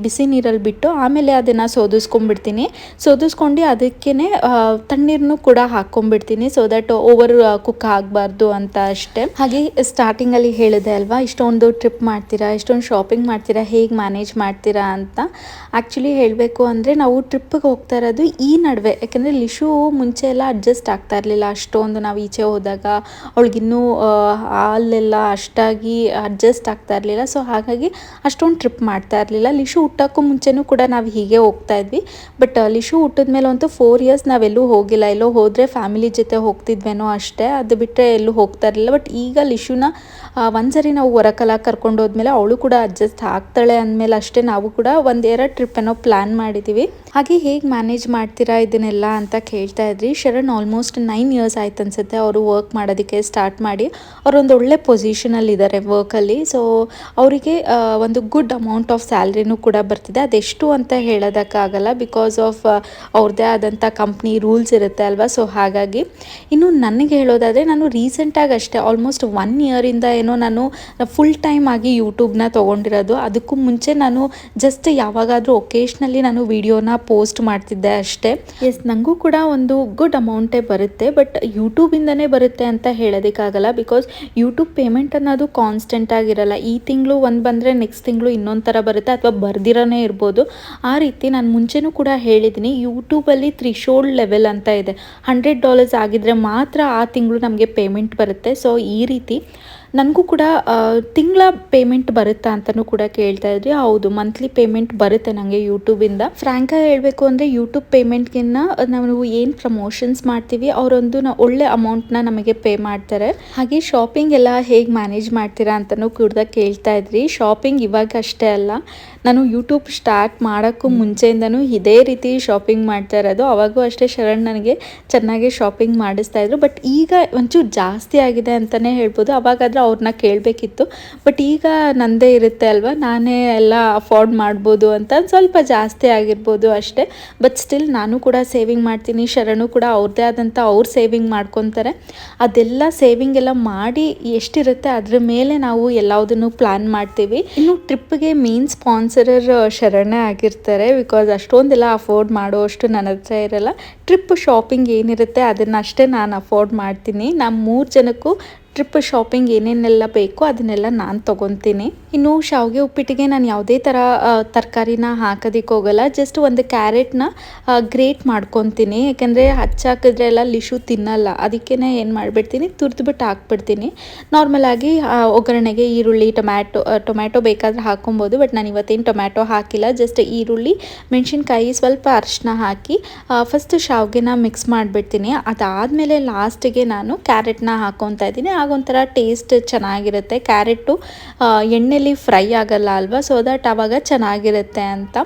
ಬಿಸಿ ನೀರಲ್ಲಿ ಬಿಟ್ಟು ಆಮೇಲೆ ಅದನ್ನು ಸೋದಿಸ್ಕೊಂಡ್ಬಿಡ್ತೀನಿ. ಸೋದಿಸ್ಕೊಂಡು ಅದಕ್ಕೇ ತಣ್ಣೀರನ್ನು ಕೂಡ ಹಾಕ್ಕೊಂಡ್ಬಿಡ್ತೀನಿ, ಸೊ ದಟ್ ಓವರ್ ಕುಕ್ ಆಗಬಾರ್ದು ಅಂತ ಅಷ್ಟೇ. ಹಾಗೆ ಸ್ಟಾರ್ಟಿಂಗಲ್ಲಿ ಹೇಳಿದೆ ಅಲ್ವಾ, ಇಷ್ಟೊಂದು ಟ್ರಿಪ್ ಮಾಡ್ತೀರಾ, ಇಷ್ಟೊಂದು ಶಾಪಿಂಗ್ ಮಾಡ್ತೀರಾ, ಹೇಗೆ ಮ್ಯಾನೇಜ್ ಮಾಡ್ತೀರಾ ಅಂತ. ಆ್ಯಕ್ಚುಲಿ ಹೇಳಬೇಕು ಅಂದರೆ ನಾವು ಟ್ರಿಪ್ಪಿಗೆ ಹೋಗ್ತಾ ಇರೋದು ಈ ನಡುವೆ, ಯಾಕೆಂದರೆ ಲಿಶು ಮುಂಚೆ ಎಲ್ಲ ಅಡ್ಜಸ್ಟ್ ಆಗ್ತಾ ಇರಲಿಲ್ಲ ಅಷ್ಟೊಂದು. ನಾವು ಈಚೆ ಹೋದಾಗ ಅವಳಿಗಿನ್ನೂ ಅಲ್ಲೆಲ್ಲ ಅಷ್ಟಾಗಿ ಅಡ್ಜಸ್ಟ್ ಆಗ್ತಾ ಇರಲಿಲ್ಲ. ಸೊ ಹಾಗಾಗಿ ಅಷ್ಟೊಂದು ಟ್ರಿಪ್ ಮಾಡ್ತಾ ಇರಲಿಲ್ಲ. ಲಿಶು ಹುಟ್ಟೋಕ್ಕೂ ಮುಂಚೆನೂ ಕೂಡ ನಾವು ಹೀಗೆ ಹೋಗ್ತಾ ಇದ್ವಿ. ಬಟ್ ಲಿಶು ಹುಟ್ಟಿದ ಮೇಲೆ ಅಂತೂ 4 ಇಯರ್ಸ್ ನಾವೆಲ್ಲೂ ಹೋಗಿಲ್ಲ. ಎಲ್ಲೋ ಹೋದರೆ ಫ್ಯಾಮಿಲಿ ಜೊತೆ ಹೋಗ್ತಿದ್ವೇನೋ ಅಷ್ಟೇ, ಅದು ಬಿಟ್ಟರೆ ಎಲ್ಲೂ ಹೋಗ್ತಾ ಇರಲಿಲ್ಲ. ಬಟ್ ಈಗ ಲಿಶುನ ಒಂದ್ಸರಿ ನಾವು ಹೊರಕಲ ಕರ್ಕೊಂಡು ಹೋದ್ಮೇಲೆ ಅವಳು ಕೂಡ ಅಡ್ಜಸ್ಟ್ ಆಗ್ತಾಳೆ ಅಂದಮೇಲೆ ಅಷ್ಟೇ ನಾವು ಕೂಡ 1-2 ಟ್ರಿಪ್ ಏನೋ ಪ್ಲ್ಯಾನ್ ಮಾಡಿದ್ದೀವಿ. ಹಾಗೆ ಹೇಗೆ ಮ್ಯಾನೇಜ್ ಮಾಡ್ತೀರಾ ಇದನ್ನೆಲ್ಲ ಅಂತ ಕೇಳ್ತಾ ಇದ್ರಿ. ಶರಣ್ ಆಲ್ಮೋಸ್ಟ್ 9 ಇಯರ್ಸ್ ಆಯ್ತು ಅನ್ಸುತ್ತೆ ಅವರು ವರ್ಕ್ ಮಾಡೋದಕ್ಕೆ ಸ್ಟಾರ್ಟ್ ಮಾಡಿ. ಅವರೊಂದು ಒಳ್ಳೆ ಪೊಸಿಷನಲ್ಲಿದ್ದಾರೆ ವರ್ಕಲ್ಲಿ. ಸೊ ಅವರಿಗೆ ಒಂದು ಗುಡ್ ಅಮೌಂಟ್ ಆಫ್ ಸ್ಯಾಲ್ರಿನೂ ಕೂಡ ಬರ್ತಿದೆ. ಅದೆಷ್ಟು ಅಂತ ಹೇಳೋದಕ್ಕಾಗಲ್ಲ, ಬಿಕಾಸ್ ಆಫ್ ಅವ್ರದ್ದೇ ಆದಂಥ ಕಂಪ್ನಿ ರೂಲ್ಸ್ ಇರುತ್ತೆ ಅಲ್ವಾ. ಸೊ ಹಾಗಾಗಿ ಇನ್ನು ನನಗೆ ಹೇಳೋದಾದರೆ ನಾನು ರೀಸೆಂಟಾಗಿ ಅಷ್ಟೇ ಆಲ್ಮೋಸ್ಟ್ 1 ಇಯರಿಂದ ಏನೋ ನಾನು ಫುಲ್ ಟೈಮ್ ಆಗಿ ಯೂಟ್ಯೂಬ್ನ ತೊಗೊಂಡಿರೋದು. ಅದಕ್ಕೂ ಮುಂಚೆ ನಾನು ಜಸ್ಟ್ ಯಾವಾಗಾದರೂ ಒಕೇಶ್ನಲ್ಲಿ ನಾನು ವಿಡಿಯೋನ ಪೋಸ್ಟ್ ಮಾಡ್ತಿದ್ದೆ ಅಷ್ಟೇ. ಎಸ್, ನನಗೂ ಕೂಡ ಒಂದು ಗುಡ್ ಅಮೌಂಟೇ ಬರುತ್ತೆ, ಬಟ್ ಯೂಟ್ಯೂಬಿಂದನೇ ಬರುತ್ತೆ ಅಂತ ಹೇಳೋದಕ್ಕಾಗಲ್ಲ. ಬಿಕಾಸ್ ಯೂಟ್ಯೂಬ್ ಪೇಮೆಂಟ್ ಅನ್ನೋದು ಕಾನ್ಸ್ಟೆಂಟ್ ಆಗಿರಲ್ಲ. ಈ ತಿಂಗಳು ಒಂದು ಬಂದರೆ ನೆಕ್ಸ್ಟ್ ತಿಂಗಳು ಇನ್ನೊಂದು ಥರ ಬರುತ್ತೆ, ಅಥವಾ ಬರ್ದಿರೋನೇ ಇರ್ಬೋದು. ಆ ರೀತಿ ನಾನು ಮುಂಚೆನೂ ಕೂಡ ಹೇಳಿದ್ದೀನಿ, ಯೂಟ್ಯೂಬಲ್ಲಿ ಥ್ರೆಶೋಲ್ಡ್ ಲೆವೆಲ್ ಅಂತ ಇದೆ. $100 ಆಗಿದ್ರೆ ಮಾತ್ರ ಆ ತಿಂಗಳು ನಮಗೆ ಪೇಮೆಂಟ್ ಬರುತ್ತೆ. ಸೊ ಈ ರೀತಿ ನನಗೂ ಕೂಡ ತಿಂಗಳ ಪೇಮೆಂಟ್ ಬರುತ್ತಾ ಅಂತಲೂ ಕೂಡ ಕೇಳ್ತಾ ಇದ್ರಿ. ಹೌದು, ಮಂತ್ಲಿ ಪೇಮೆಂಟ್ ಬರುತ್ತೆ ನನಗೆ ಯೂಟ್ಯೂಬಿಂದ. ಫ್ರ್ಯಾಂಕಾಗಿ ಹೇಳಬೇಕು ಅಂದರೆ ಯೂಟ್ಯೂಬ್ ಪೇಮೆಂಟ್ಗಿನ್ನ ನಾವು ಏನು ಪ್ರಮೋಷನ್ಸ್ ಮಾಡ್ತೀವಿ ಅವರೊಂದು ಒಳ್ಳೆ ಅಮೌಂಟ್ನ ನಮಗೆ ಪೇ ಮಾಡ್ತಾರೆ. ಹಾಗೆ ಶಾಪಿಂಗ್ ಎಲ್ಲ ಹೇಗೆ ಮ್ಯಾನೇಜ್ ಮಾಡ್ತೀರಾ ಅಂತಲೂ ಕೂಡ ಕೇಳ್ತಾ ಇದ್ರಿ. ಶಾಪಿಂಗ್ ಇವಾಗ ಅಷ್ಟೇ ಅಲ್ಲ, ನಾನು ಯೂಟ್ಯೂಬ್ ಸ್ಟಾರ್ಟ್ ಮಾಡೋಕ್ಕೂ ಮುಂಚೆಯಿಂದನೂ ಇದೇ ರೀತಿ ಶಾಪಿಂಗ್ ಮಾಡ್ತಾ ಇರೋದು. ಅವಾಗೂ ಅಷ್ಟೇ ಶರಣ್ ನನಗೆ ಚೆನ್ನಾಗಿ ಶಾಪಿಂಗ್ ಮಾಡಿಸ್ತಾಯಿದ್ರು. ಬಟ್ ಈಗ ಒಂಚೂರು ಜಾಸ್ತಿ ಆಗಿದೆ ಅಂತಲೇ ಹೇಳ್ಬೋದು. ಅವಾಗಾದರೆ ಅವ್ರನ್ನ ಕೇಳಬೇಕಿತ್ತು, ಬಟ್ ಈಗ ನಂದೇ ಇರುತ್ತೆ ಅಲ್ವಾ, ನಾನೇ ಎಲ್ಲ ಅಫೋರ್ಡ್ ಮಾಡ್ಬೋದು ಅಂತ ಸ್ವಲ್ಪ ಜಾಸ್ತಿ ಆಗಿರ್ಬೋದು ಅಷ್ಟೇ. ಬಟ್ ಸ್ಟಿಲ್ ನಾನು ಕೂಡ ಸೇವಿಂಗ್ ಮಾಡ್ತೀನಿ, ಶರಣು ಕೂಡ ಅವ್ರದ್ದೇ ಆದಂಥ ಅವ್ರು ಸೇವಿಂಗ್ ಮಾಡ್ಕೊತಾರೆ. ಅದೆಲ್ಲ ಸೇವಿಂಗ್ ಎಲ್ಲ ಮಾಡಿ ಎಷ್ಟಿರುತ್ತೆ ಅದ್ರ ಮೇಲೆ ನಾವು ಎಲ್ಲದನ್ನು ಪ್ಲ್ಯಾನ್ ಮಾಡ್ತೀವಿ. ಇನ್ನು ಟ್ರಿಪ್ಗೆ ಮೇನ್ ಸ್ಪಾನ್ಸರರ್ ಶರಣೇ ಆಗಿರ್ತಾರೆ, ಬಿಕಾಸ್ ಅಷ್ಟೊಂದೆಲ್ಲ ಅಫೋರ್ಡ್ ಮಾಡೋ ಅಷ್ಟು ನನ್ನ ಹತ್ರ ಇರಲ್ಲ. ಟ್ರಿಪ್ ಶಾಪಿಂಗ್ ಏನಿರುತ್ತೆ ಅದನ್ನಷ್ಟೇ ನಾನು ಅಫೋರ್ಡ್ ಮಾಡ್ತೀನಿ. ನಮ್ಮ 3 ಜನಕ್ಕೂ ಟ್ರಿಪ್ ಶಾಪಿಂಗ್ ಏನೇನೆಲ್ಲ ಬೇಕೋ ಅದನ್ನೆಲ್ಲ ನಾನು ತೊಗೊತೀನಿ. ಇನ್ನು ಶಾವಿಗೆ ಉಪ್ಪಿಟ್ಟಿಗೆ ನಾನು ಯಾವುದೇ ಥರ ತರಕಾರಿನ ಹಾಕೋದಕ್ಕೆ ಹೋಗಲ್ಲ. ಜಸ್ಟ್ ಒಂದು ಕ್ಯಾರೆಟ್ನ ಗ್ರೇಟ್ ಮಾಡ್ಕೊತೀನಿ. ಯಾಕೆಂದರೆ ಹಚ್ಚಾಕಿದ್ರೆ ಎಲ್ಲ ಲಿಶು ತಿನ್ನಲ್ಲ. ಅದಕ್ಕೇ ಏನು ಮಾಡಿಬಿಡ್ತೀನಿ, ತುರಿದ್ಬಿಟ್ಟು ಹಾಕ್ಬಿಡ್ತೀನಿ. ನಾರ್ಮಲಾಗಿ ಒಗ್ಗರಣೆಗೆ ಈರುಳ್ಳಿ ಟೊಮ್ಯಾಟೊ ಬೇಕಾದರೆ ಹಾಕೊಬೋದು. ಬಟ್ ನಾನು ಇವತ್ತೇನು ಟೊಮ್ಯಾಟೊ ಹಾಕಿಲ್ಲ. ಜಸ್ಟ್ ಈರುಳ್ಳಿ, ಮೆಣಸಿನ್ಕಾಯಿ, ಸ್ವಲ್ಪ ಅರಿಶಿನ ಹಾಕಿ ಫಸ್ಟ್ ಶಾವಿಗೆನ ಮಿಕ್ಸ್ ಮಾಡಿಬಿಡ್ತೀನಿ. ಅದಾದಮೇಲೆ ಲಾಸ್ಟಿಗೆ ನಾನು ಕ್ಯಾರೆಟ್ನ ಹಾಕ್ಕೊತಾ ಇದ್ದೀನಿ. ಆಗೊಂಥರ ಟೇಸ್ಟ್ ಚೆನ್ನಾಗಿರುತ್ತೆ. ಕ್ಯಾರೆಟು ಎಣ್ಣೆಲಿ ಫ್ರೈ ಆಗಲ್ಲ ಅಲ್ವಾ, ಸೊ ದಟ್ ಆವಾಗ ಚೆನ್ನಾಗಿರುತ್ತೆ ಅಂತ.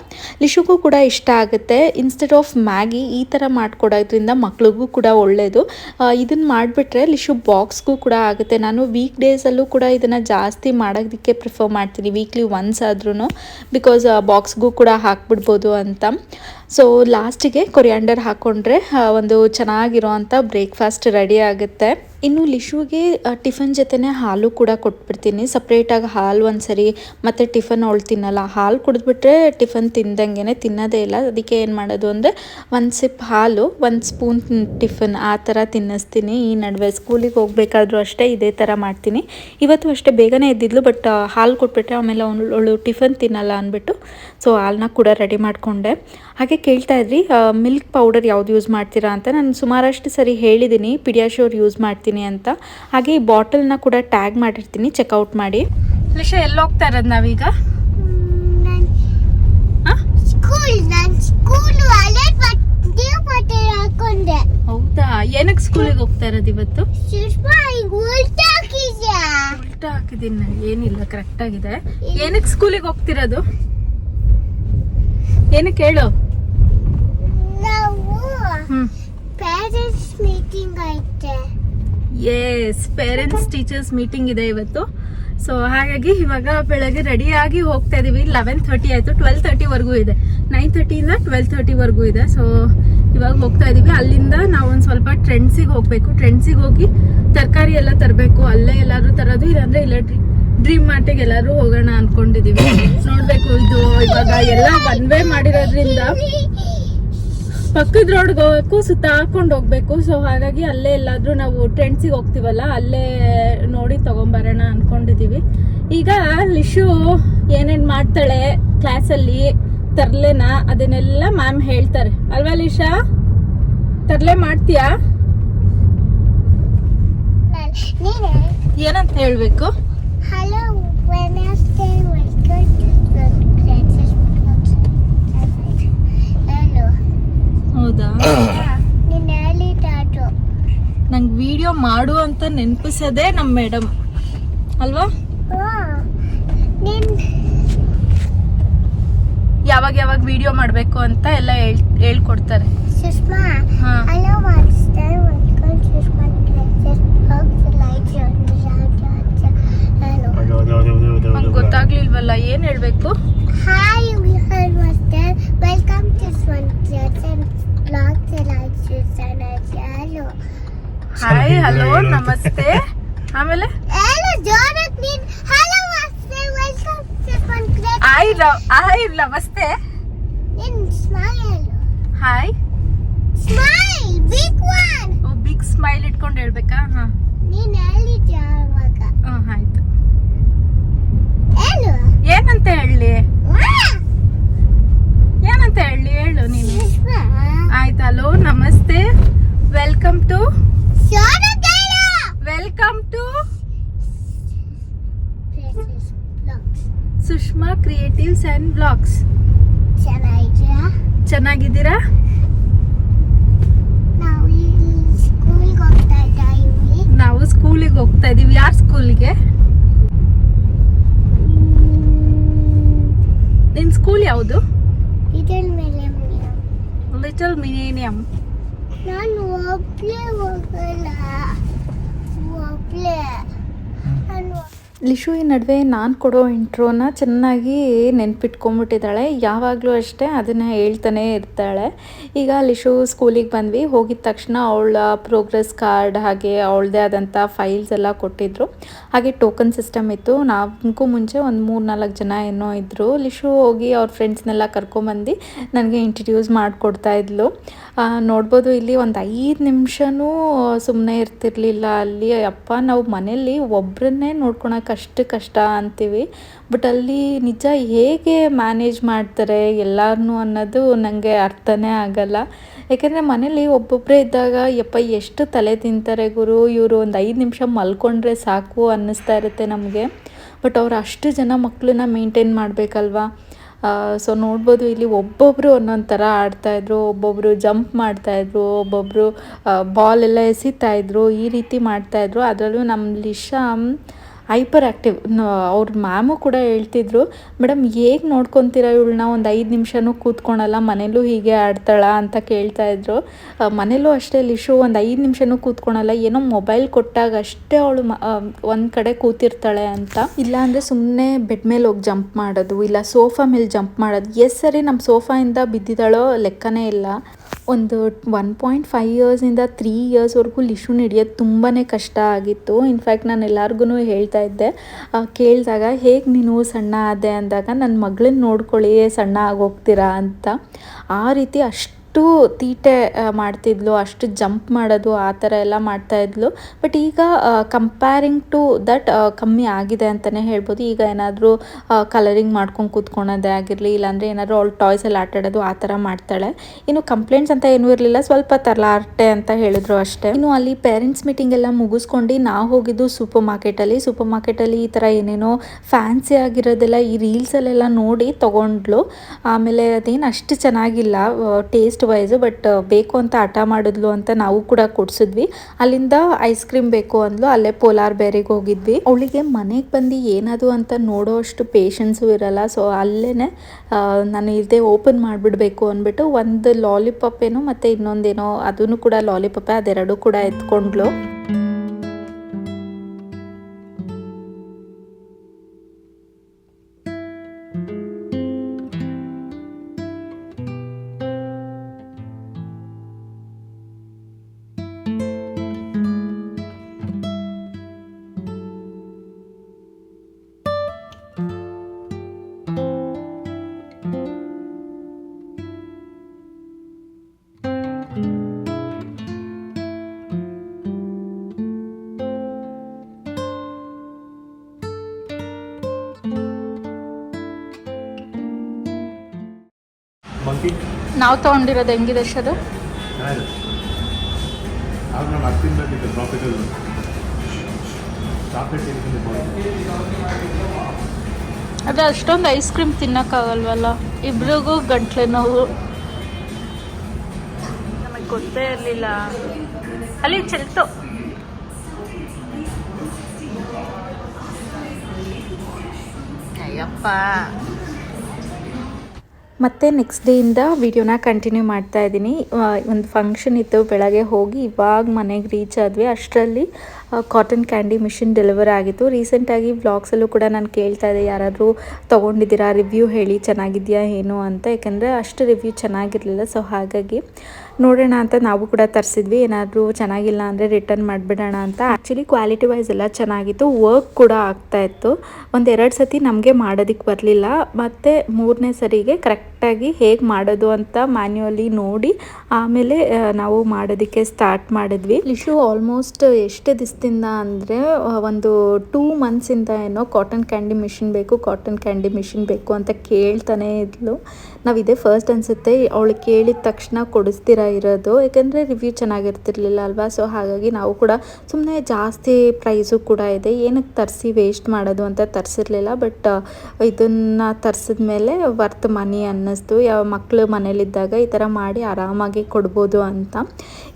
ಲಿಶುಗೂ ಕೂಡ ಇಷ್ಟ ಆಗುತ್ತೆ. ಇನ್ಸ್ಟೆಡ್ ಆಫ್ ಮ್ಯಾಗಿ ಈ ಥರ ಮಾಡಿಕೊಡೋದ್ರಿಂದ ಮಕ್ಳಿಗೂ ಕೂಡ ಒಳ್ಳೆಯದು. ಇದನ್ನು ಮಾಡಿಬಿಟ್ರೆ ಲಿಶು ಬಾಕ್ಸ್ಗೂ ಕೂಡ ಆಗುತ್ತೆ. ನಾನು ವೀಕ್ ಡೇಸಲ್ಲೂ ಕೂಡ ಇದನ್ನು ಜಾಸ್ತಿ ಮಾಡೋದಕ್ಕೆ ಪ್ರಿಫರ್ ಮಾಡ್ತೀನಿ, ವೀಕ್ಲಿ ಒನ್ಸ್ ಆದ್ರೂ, ಬಿಕಾಸ್ ಬಾಕ್ಸ್ಗೂ ಕೂಡ ಹಾಕ್ಬಿಡ್ಬೋದು ಅಂತ. ಸೊ ಲಾಸ್ಟಿಗೆ ಕೊರಿಯಾಂಡರ್ ಹಾಕ್ಕೊಂಡ್ರೆ ಒಂದು ಚೆನ್ನಾಗಿರೋ ಅಂಥ ಬ್ರೇಕ್ಫಾಸ್ಟ್ ರೆಡಿ ಆಗುತ್ತೆ. ಇನ್ನು ಲಿಶುಗೆ ಟಿಫನ್ ಜೊತೆನೇ ಹಾಲು ಕೂಡ ಕೊಟ್ಬಿಡ್ತೀನಿ. ಸಪ್ರೇಟಾಗಿ ಹಾಲು ಒಂದ್ಸರಿ ಮತ್ತು ಟಿಫನ್ ಅವಳು ತಿನ್ನಲ್ಲ. ಹಾಲು ಕುಡಿದ್ಬಿಟ್ರೆ ಟಿಫನ್ ತಿಂದಂಗೆ ತಿನ್ನೋದೇ ಇಲ್ಲ. ಅದಕ್ಕೆ ಏನು ಮಾಡೋದು ಅಂದರೆ ಒಂದು ಸಿಪ್ ಹಾಲು, ಒಂದು ಸ್ಪೂನ್ ಟಿಫನ್ ಆ ಥರ ತಿನ್ನಿಸ್ತೀನಿ. ಈ ನಡುವೆ ಸ್ಕೂಲಿಗೆ ಹೋಗಬೇಕಾದ್ರೂ ಅಷ್ಟೇ ಇದೇ ಥರ ಮಾಡ್ತೀನಿ. ಇವತ್ತು ಅಷ್ಟೇ ಬೇಗನೆ ಎದ್ದಿದ್ಲು, ಬಟ್ ಹಾಲು ಕೊಟ್ಬಿಟ್ರೆ ಆಮೇಲೆ ಅವಳು ಟಿಫನ್ ತಿನ್ನಲ್ಲ ಅಂದ್ಬಿಟ್ಟು ಸೊ ಹಾಲನ್ನ ಕೂಡ ರೆಡಿ ಮಾಡಿಕೊಂಡೆ. ಹಾಗೆ ಕೇಳ್ತಾ ಇದ್ರಿ ಮಿಲ್ಕ್ ಪೌಡರ್ ಯಾವ್ದು ಯೂಸ್ ಮಾಡ್ತೀರಾ ಅಂತ. ನಾನು ಸುಮಾರಷ್ಟು ಸರಿ ಹೇಳಿದ್ದೀನಿ ಪಿಡಿಯಾಶ್ಯೂರ್ ಯೂಸ್ ಮಾಡ್ತೀನಿ ಅಂತ. ಹಾಗೆ ಈ ಬಾಟಲ್ನ ಕೂಡ ಟ್ಯಾಗ್ ಮಾಡಿರ್ತೀನಿ, ಚೆಕ್ಔಟ್ ಮಾಡಿ. ಲಿಶಾ ಎಲ್ಲಿ ಹೋಗ್ತಾ ಇರೋದು ನಾವೀಗ? ಹೌದಾ, ಏನಕ್ಕೆ ಸ್ಕೂಲಿಗೆ ಹೋಗ್ತಾ ಇರೋದು ಇವತ್ತು? ಉಲ್ಟಾ ಹಾಕಿದ್ದೀನಿ ನಾನು. ಏನಿಲ್ಲ, ಕರೆಕ್ಟ್ ಆಗಿದೆ. ಏನಕ್ಕೆ ಸ್ಕೂಲಿಗೆ ಹೋಗ್ತಿರೋದು? ಏನಕ್ಕೆ ಹೇಳು. ಪೇರೆಂಟ್ಸ್ ಮೀಟಿಂಗ್ ಐತೆ. ಎಸ್, ಪೇರೆಂಟ್ಸ್ ಟೀಚರ್ಸ್ ಮೀಟಿಂಗ್ ಇದೆ ಇವತ್ತು. ಸೊ ಹಾಗಾಗಿ ಇವಾಗ ಬೆಳಗ್ಗೆ ರೆಡಿಯಾಗಿ ಹೋಗ್ತಾ ಇದೀವಿ. 11:30 ಆಯ್ತು, 12:30ವರೆಗೂ ಇದೆ. 9:30ಇಂದ 12:30ವರೆಗೂ ಇದೆ. ಸೊ ಇವಾಗ ಹೋಗ್ತಾ ಇದೀವಿ. ಅಲ್ಲಿಂದ ನಾವು ಒಂದು ಸ್ವಲ್ಪ ಟ್ರೆಂಡ್ಸಿಗೆ ಹೋಗ್ಬೇಕು. ಟ್ರೆಂಡ್ಸಿಗೆ ಹೋಗಿ ತರಕಾರಿ ಎಲ್ಲ ತರಬೇಕು. ಅಲ್ಲೇ ಎಲ್ಲಾದ್ರೂ ತರೋದು, ಇಲ್ಲಾಂದ್ರೆ ಇಲ್ಲ ಡ್ರೀಮ್ ಮಾರ್ಟಿಗೆ ಎಲ್ಲಾದ್ರೂ ಹೋಗೋಣ ಅನ್ಕೊಂಡಿದೀವಿ. ನೋಡ್ಬೇಕು. ಇದು ಇವಾಗ ಎಲ್ಲ ಒನ್ ವೇ ಮಾಡಿರೋದ್ರಿಂದ ಪಕ್ಕದ ರೋಡ್ಗೆ ಹೋಗಬೇಕು, ಸುತ್ತ ಹಾಕೊಂಡು ಹೋಗ್ಬೇಕು. ಸೊ ಹಾಗಾಗಿ ಅಲ್ಲೇ ಎಲ್ಲಾದ್ರೂ ನಾವು ಟ್ರೆಂಡ್ಸಿಗೆ ಹೋಗ್ತೀವಲ್ಲ, ಅಲ್ಲೇ ನೋಡಿ ತಗೊಂಬರೋಣ ಅನ್ಕೊಂಡಿದೀವಿ. ಈಗ ಲಿಶು ಏನೇನ್ ಮಾಡ್ತಾಳೆ ಕ್ಲಾಸಲ್ಲಿ, ತರ್ಲೆನಾ ಅದನ್ನೆಲ್ಲ ಮ್ಯಾಮ್ ಹೇಳ್ತಾರೆ ಅಲ್ವಾ ಲಿಶಾ? ತರ್ಲೆ ಮಾಡ್ತೀಯಾ? ಏನಂತ ಹೇಳ್ಬೇಕು? Hello, Wednesday welcome to classes. Hello. ಹೌದಾ? ನೀನು ಹೇಳಿದಾಟು ನಂಗೆ ವಿಡಿಯೋ ಮಾಡು ಅಂತ ನೆನಪಿಸೋದೇ ನಮ್ಮ ಮೇಡಮ್ ಅಲ್ವಾ? ಯಾವಾಗ ಯಾವಾಗ ವಿಡಿಯೋ ಮಾಡಬೇಕು ಅಂತ ಎಲ್ಲ ಹೇಳ್ಕೊಡ್ತಾರೆ. ಸುಷ್ಮಾ, ಹಾ. Hello Wednesday welcome to Sushma classes. ನಂಗೆ ಗೊತ್ತಾಗ್ಲಿಲ್ವಲ್ಲ, ಏನ್ ಹೇಳ್ಬೇಕು? Hi Wednesday welcome to Sushma classes blogs like hello. Hi, hello, ನಮಸ್ತೆ, ಆಮೇಲೆ ಹಲೋ ಜೋರಾಗಿ ನೀನು hello Wednesday welcome to Sushma classes. Hi ನಮಸ್ತೆ, ನೀನು smile. Hi smile big one. Big smile ಇಟ್ಕೊಂಡು ಹೇಳ್ಬೇಕಾ? ಹಾ, ನೀನು ಹೇಳಿದ್ಯಾ ಅವಾಗ? ಆಯ್ತು. ಹೇಳು. ಏನಂತ ಹೇಳಿ? ಏನಂತ ಹೇಳಿ ಹೇಳು ನೀನು. ಸುಷ್ಮಾ ಆಯ್ತು. ಹಲೋ, ನಮಸ್ತೆ, welcome to Sushma creatives and blogs. ಚೆನ್ನಾಗಿದ್ದೀರಾ? ನಾವು ಸ್ಕೂಲಿಗೆ ಹೋಗ್ತಾ ಇದೀವಿ. ಯಾರ ಸ್ಕೂಲಿಗೆ? ನಿನ್ ಸ್ಕೂಲ್ ಯಾವುದು? Little millennium. ನಾನು ಒಬ್ಳೆ ಹೋಗಲ್ಲ. ಒಬ್ಳೆ. ಲಿಶು ಈ ನಡುವೆ ನಾನು ಕೊಡೋ ಇಂಟ್ರೋನ ಚೆನ್ನಾಗಿ ನೆನ್ಪಿಟ್ಕೊಂಡ್ಬಿಟ್ಟಿದ್ದಾಳೆ. ಯಾವಾಗಲೂ ಅಷ್ಟೇ ಅದನ್ನು ಹೇಳ್ತಾನೆ ಇರ್ತಾಳೆ. ಈಗ ಲಿಶು ಸ್ಕೂಲಿಗೆ ಬಂದ್ವಿ. ಹೋಗಿದ ತಕ್ಷಣ ಅವಳ ಪ್ರೋಗ್ರೆಸ್ ಕಾರ್ಡ್ ಹಾಗೆ ಅವಳದೇ ಆದಂಥ ಫೈಲ್ಸ್ ಎಲ್ಲ ಕೊಟ್ಟಿದ್ದರು. ಹಾಗೆ ಟೋಕನ್ ಸಿಸ್ಟಮ್ ಇತ್ತು. ನಮಗೂ ಮುಂಚೆ ಒಂದು 3-4 ಜನ ಏನೋ ಇದ್ದರು. ಲಿಶು ಹೋಗಿ ಅವ್ರ ಫ್ರೆಂಡ್ಸ್ನೆಲ್ಲ ಕರ್ಕೊಂಬಂದು ನನಗೆ ಇಂಟ್ರಡ್ಯೂಸ್ ಮಾಡಿಕೊಡ್ತಾ ಇದ್ಲು. ನೋಡ್ಬೋದು ಇಲ್ಲಿ ಒಂದು 5 ನಿಮಿಷನೂ ಸುಮ್ಮನೆ ಇರ್ತಿರ್ಲಿಲ್ಲ ಅಲ್ಲಿ. ಅಪ್ಪ ನಾವು ಮನೇಲಿ ಒಬ್ಬರನ್ನೇ ನೋಡ್ಕೊಳಕ್ಕೆ ಅಷ್ಟು ಕಷ್ಟ ಅಂತೀವಿ, ಬಟ್ ಅಲ್ಲಿ ನಿಜ ಹೇಗೆ ಮ್ಯಾನೇಜ್ ಮಾಡ್ತಾರೆ ಎಲ್ಲರನ್ನೂ ಅನ್ನೋದು ನನಗೆ ಅರ್ಥನೇ ಆಗಲ್ಲ. ಯಾಕೆಂದರೆ ಮನೇಲಿ ಒಬ್ಬೊಬ್ಬರೇ ಇದ್ದಾಗ ಯಪ್ಪ ಎಷ್ಟು ತಲೆ ತಿಂತಾರೆ ಗುರು, ಇವರು ಒಂದು 5 ನಿಮಿಷ ಮಲ್ಕೊಂಡ್ರೆ ಸಾಕು ಅನ್ನಿಸ್ತಾ ಇರುತ್ತೆ ನಮಗೆ. ಬಟ್ ಅವ್ರು ಅಷ್ಟು ಜನ ಮಕ್ಕಳನ್ನ ಮೇಂಟೈನ್ ಮಾಡಬೇಕಲ್ವಾ. ಸೊ ನೋಡ್ಬೋದು ಇಲ್ಲಿ ಒಬ್ಬೊಬ್ಬರು ಒಂದೊಂದು ಥರ ಆಡ್ತಾಯಿದ್ರು, ಒಬ್ಬೊಬ್ಬರು ಜಂಪ್ ಮಾಡ್ತಾಯಿದ್ರು, ಒಬ್ಬೊಬ್ಬರು ಬಾಲ್ ಎಲ್ಲ ಎಸಿತಾಯಿದ್ರು, ಈ ರೀತಿ ಮಾಡ್ತಾಯಿದ್ರು. ಅದರಲ್ಲೂ ನಮ್ಮ ಲಿಶಾ ಹೈಪರ್ ಆ್ಯಕ್ಟಿವ್. ಅವ್ರ ಮ್ಯಾಮು ಕೂಡ ಹೇಳ್ತಿದ್ರು, ಮೇಡಮ್ ಹೇಗೆ ನೋಡ್ಕೊತೀರ ಇವಳನ್ನ, ಒಂದು 5 ನಿಮಿಷನೂ ಕೂತ್ಕೊಳಲ್ಲ, ಮನೇಲೂ ಹೀಗೆ ಆಡ್ತಾಳ ಅಂತ ಕೇಳ್ತಾಯಿದ್ರು. ಮನೇಲೂ ಅಷ್ಟೇ ಲಿಶು ಒಂದು 5 ನಿಮಿಷನೂ ಕೂತ್ಕೊಳಲ್ಲ, ಏನೋ ಮೊಬೈಲ್ ಕೊಟ್ಟಾಗ ಅಷ್ಟೇ ಅವಳು ಒಂದು ಕಡೆ ಕೂತಿರ್ತಾಳೆ ಅಂತ. ಇಲ್ಲಾಂದರೆ ಸುಮ್ಮನೆ ಬೆಡ್ ಮೇಲೆ ಹೋಗಿ ಜಂಪ್ ಮಾಡೋದು, ಇಲ್ಲ ಸೋಫಾ ಮೇಲೆ ಜಂಪ್ ಮಾಡೋದು. ಸರಿ ನಮ್ಮ ಸೋಫಾಯಿಂದ ಬಿದ್ದಿದ್ದಾಳೋ ಲೆಕ್ಕನೇ ಇಲ್ಲ. ಒಂದು 1.5 ಇಯರ್ಸಿಂದ 3 ಇಯರ್ಸ್ವರೆಗೂ ಲಿಶುನ ಹಿಡಿಯೋದು ತುಂಬಾ ಕಷ್ಟ ಆಗಿತ್ತು. ಇನ್ಫ್ಯಾಕ್ಟ್ ನಾನು ಎಲ್ಲರಿಗೂ ಹೇಳ್ತಾ ಇದ್ದೆ, ಕೇಳಿದಾಗ ಹೇಗೆ ನೀನು ಸಣ್ಣ ಆದೆ ಅಂದಾಗ ನನ್ನ ಮಗಳನ್ನ ನೋಡ್ಕೊಳ್ಳಿ ಸಣ್ಣ ಆಗೋಗ್ತೀರಾ ಅಂತ. ಆ ರೀತಿ ಅಷ್ಟು ತೀಟೆ ಮಾಡ್ತಿದ್ಲು, ಅಷ್ಟು ಜಂಪ್ ಮಾಡೋದು ಆ ಥರ ಎಲ್ಲ ಮಾಡ್ತಾಯಿದ್ಲು. ಬಟ್ ಈಗ ಕಂಪೇರಿಂಗ್ ಟು ದಟ್ ಕಮ್ಮಿ ಆಗಿದೆ ಅಂತಲೇ ಹೇಳ್ಬೋದು. ಈಗ ಏನಾದರೂ ಕಲರಿಂಗ್ ಮಾಡ್ಕೊಂಡು ಕೂತ್ಕೊಳೋದೇ ಆಗಿರಲಿ, ಇಲ್ಲಾಂದರೆ ಏನಾದರೂ ಅವಳು ಟಾಯ್ಸ್ ಎಲ್ಲ ಆಟಾಡೋದು ಆ ಥರ ಮಾಡ್ತಾಳೆ. ಇನ್ನು ಕಂಪ್ಲೇಂಟ್ಸ್ ಅಂತ ಏನೂ ಇರಲಿಲ್ಲ, ಸ್ವಲ್ಪ ತರಲಾಟೆ ಅಂತ ಹೇಳಿದ್ರು ಅಷ್ಟೇ. ಇನ್ನು ಅಲ್ಲಿ ಪೇರೆಂಟ್ಸ್ ಮೀಟಿಂಗ್ ಎಲ್ಲ ಮುಗಿಸ್ಕೊಂಡು ನಾವು ಹೋಗಿದ್ದು ಸೂಪರ್ ಮಾರ್ಕೆಟಲ್ಲಿ ಈ ಥರ ಏನೇನೋ ಫ್ಯಾನ್ಸಿ ಆಗಿರೋದೆಲ್ಲ ಈ ರೀಲ್ಸಲ್ಲೆಲ್ಲ ನೋಡಿ ತೊಗೊಂಡ್ಲು. ಆಮೇಲೆ ಅದೇನು ಅಷ್ಟು ಚೆನ್ನಾಗಿಲ್ಲ ಟೇಸ್ಟ್ ವೈಸು, ಬಟ್ ಬೇಕು ಅಂತ ಹಠ ಮಾಡಿದ್ಲು ಅಂತ ನಾವು ಕೂಡ ಕೊಡಿಸಿದ್ವಿ. ಅಲ್ಲಿಂದ ಐಸ್ ಕ್ರೀಮ್ ಬೇಕು ಅಂದ್ಲು, ಅಲ್ಲೇ ಪೋಲಾರ್ ಬೇರಿಗೆ ಹೋಗಿದ್ವಿ. ಅವಳಿಗೆ ಮನೆಗೆ ಬಂದು ಏನದು ಅಂತ ನೋಡೋ ಅಷ್ಟು ಪೇಷನ್ಸು ಇರಲ್ಲ. ಸೊ ಅಲ್ಲೇ ನಾನು ಇದೇ ಓಪನ್ ಮಾಡಿಬಿಡ್ಬೇಕು ಅಂದ್ಬಿಟ್ಟು ಒಂದು ಲಾಲಿಪಾಪ್ ಏನೋ ಮತ್ತು ಇನ್ನೊಂದೇನೋ ಅದನ್ನು ಕೂಡ ಲಾಲಿಪಾಪೇ, ಅದೆರಡು ಕೂಡ ಎತ್ಕೊಂಡ್ಲು. ನಾವು ತೊಗೊಂಡಿರೋದು ಹೆಂಗಿದೆ ಅದು? ಅದೇ ಅಷ್ಟೊಂದು ಐಸ್ ಕ್ರೀಮ್ ತಿನ್ನೋಕ್ಕಾಗಲ್ವಲ್ಲ, ಇಬ್ರಿಗೂ ಗಂಟ್ಲೆ ನೋವು. ನಮಗೆ ಗೊತ್ತೇ ಇರಲಿಲ್ಲ ಅಲ್ಲಿ ಚೆಲ್ತು. ಅಯ್ಯಪ್ಪ. ಮತ್ತು ನೆಕ್ಸ್ಟ್ ಡೇಯಿಂದ ವಿಡಿಯೋನ ಕಂಟಿನ್ಯೂ ಮಾಡ್ತಾ ಇದ್ದೀನಿ. ಒಂದು ಫಂಕ್ಷನ್ ಇತ್ತು, ಬೆಳಗ್ಗೆ ಹೋಗಿ ಇವಾಗ ಮನೆಗೆ ರೀಚ್ ಆದ್ವಿ. ಅಷ್ಟರಲ್ಲಿ ಕಾಟನ್ ಕ್ಯಾಂಡಿ ಮಿಷಿನ್ ಡೆಲಿವರ್ ಆಗಿತ್ತು. ರೀಸೆಂಟಾಗಿ ವ್ಲಾಗ್ಸಲ್ಲೂ ಕೂಡ ನಾನು ಕೇಳ್ತಾ ಇದ್ದೆ, ಯಾರಾದರೂ ತೊಗೊಂಡಿದ್ದೀರಾ, ರಿವ್ಯೂ ಹೇಳಿ ಚೆನ್ನಾಗಿದೆಯಾ ಏನು ಅಂತ. ಯಾಕೆಂದರೆ ಅಷ್ಟು ರಿವ್ಯೂ ಚೆನ್ನಾಗಿರಲಿಲ್ಲ. ಸೊ ಹಾಗಾಗಿ ನೋಡೋಣ ಅಂತ ನಾವು ಕೂಡ ತರಿಸಿದ್ವಿ. ಏನಾದರೂ ಚೆನ್ನಾಗಿಲ್ಲ ಅಂದರೆ ರಿಟರ್ನ್ ಮಾಡಿಬಿಡೋಣ ಅಂತ. ಆ್ಯಕ್ಚುಲಿ ಕ್ವಾಲಿಟಿ ವೈಸ್ ಎಲ್ಲ ಚೆನ್ನಾಗಿತ್ತು, ವರ್ಕ್ ಕೂಡ ಆಗ್ತಾಯಿತ್ತು. 1-2 ಸತಿ ನಮಗೆ ಮಾಡೋದಕ್ಕೆ ಬರಲಿಲ್ಲ, ಮತ್ತು 3ನೇ ಸರಿಗೆ ಕರೆಕ್ಟಾಗಿ ಹೇಗೆ ಮಾಡೋದು ಅಂತ ಮ್ಯಾನ್ಯುವಲಿ ನೋಡಿ ಆಮೇಲೆ ನಾವು ಮಾಡೋದಕ್ಕೆ ಸ್ಟಾರ್ಟ್ ಮಾಡಿದ್ವಿ. ಲಿಶು ಆಲ್ಮೋಸ್ಟ್ ಎಷ್ಟು ದಿವಸದಿಂದ ಅಂದರೆ ಒಂದು 2 ಮಂತ್ಸಿಂದ ಏನೋ ಕಾಟನ್ ಕ್ಯಾಂಡಿ ಮಿಷಿನ್ ಬೇಕು ಅಂತ ಕೇಳ್ತಾನೆ ಇದ್ಲು. ನಾವು ಇದೇ ಫಸ್ಟ್ ಅನಿಸುತ್ತೆ ಅವಳು ಕೇಳಿದ ತಕ್ಷಣ ಕೊಡಿಸ್ತೀರಾ ಇರೋದು, ಯಾಕೆಂದರೆ ರಿವ್ಯೂ ಚೆನ್ನಾಗಿರ್ತಿರ್ಲಿಲ್ಲ ಅಲ್ವಾ. ಸೊ ಹಾಗಾಗಿ ನಾವು ಕೂಡ ಸುಮ್ಮನೆ ಜಾಸ್ತಿ ಪ್ರೈಸು ಕೂಡ ಇದೆ, ಏನಕ್ಕೆ ತರಿಸಿ ವೇಸ್ಟ್ ಮಾಡೋದು ಅಂತ ತರಿಸಿರ್ಲಿಲ್ಲ. ಬಟ್ ಇದನ್ನು ತರಿಸಿದ ಮೇಲೆ ವರ್ತ್ ಮನಿ ಅನ್ನಿಸ್ತು. ಯಾವ ಮಕ್ಕಳು ಮನೇಲಿದ್ದಾಗ ಈ ಥರ ಮಾಡಿ ಆರಾಮಾಗಿ ಕೊಡ್ಬೋದು ಅಂತ.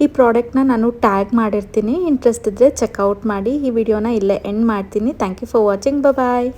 ಈ ಪ್ರಾಡಕ್ಟ್ನ ನಾನು ಟ್ಯಾಗ್ ಮಾಡಿರ್ತೀನಿ, ಇಂಟ್ರೆಸ್ಟ್ ಇದ್ದರೆ ಚೆಕ್ಔಟ್ ಮಾಡಿ. ಈ ವಿಡಿಯೋನ ಇಲ್ಲೇ ಎಂಡ್ ಮಾಡ್ತೀನಿ. Thank you for watching. Bye.